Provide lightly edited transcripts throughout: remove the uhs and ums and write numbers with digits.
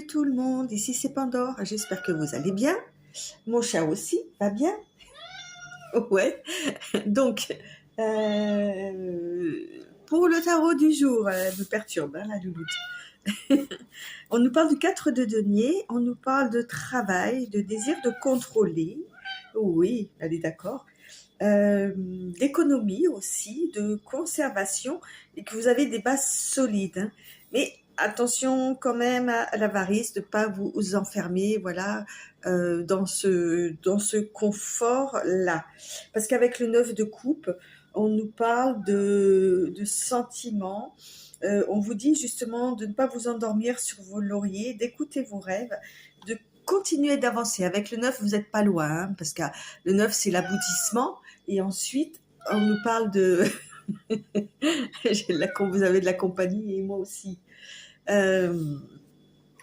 Salut tout le monde, ici c'est Pandore, j'espère que vous allez bien. Mon chat aussi va bien. Ouais, donc pour le tarot du jour, elle me perturbe, hein, la louloute. On nous parle du 4 de denier, on nous parle de travail, de désir de contrôler. Oui, elle est d'accord. D'économie aussi, de conservation, et que vous avez des bases solides, hein. Mais attention quand même à l'avarice, de ne pas vous enfermer, voilà, dans ce confort-là. Parce qu'avec le 9 de coupe, on nous parle de sentiments. On vous dit justement de ne pas vous endormir sur vos lauriers, d'écouter vos rêves, de continuer d'avancer. Avec le 9, vous n'êtes pas loin, hein, parce que le 9, c'est l'aboutissement. Et ensuite, on nous parle de... Vous avez de la compagnie et moi aussi. On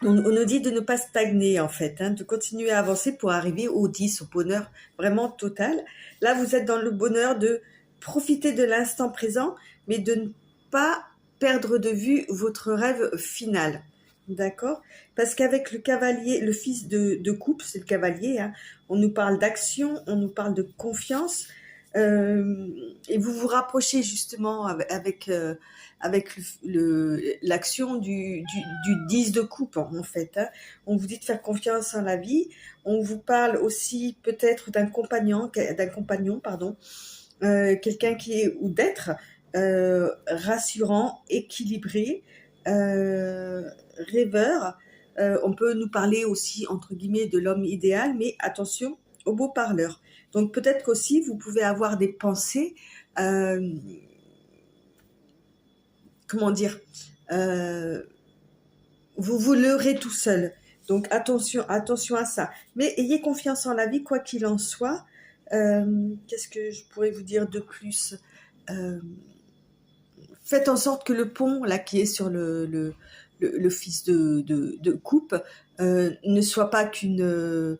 nous dit de ne pas stagner en fait, hein, de continuer à avancer pour arriver au 10, au bonheur vraiment total. Là, vous êtes dans le bonheur de profiter de l'instant présent, mais de ne pas perdre de vue votre rêve final. D'accord? Parce qu'avec le cavalier, le fils de coupe, c'est le cavalier, hein, on nous parle d'action, on nous parle de confiance, et vous vous rapprochez justement avec l'action du 10 de coupe en fait, hein. On vous dit de faire confiance en la vie. On vous parle aussi peut-être d'un compagnon pardon, quelqu'un qui est ou d'être rassurant, équilibré, rêveur. On peut nous parler aussi entre guillemets de l'homme idéal, mais attention aux beaux parleurs. Donc peut-être qu'aussi vous pouvez avoir des pensées, comment dire, vous vous leurrez tout seul. Donc attention à ça. Mais ayez confiance en la vie, quoi qu'il en soit. Qu'est-ce que je pourrais vous dire de plus? Faites en sorte que le pont là qui est sur le fils de coupe ne soit pas qu'une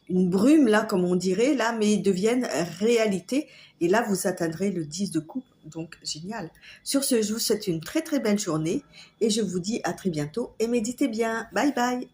une brume là comme on dirait là, mais devienne réalité, et là vous atteindrez le 10 de coupe. Donc génial. Sur ce, je vous souhaite une très très belle journée et je vous dis à très bientôt et méditez bien. Bye bye.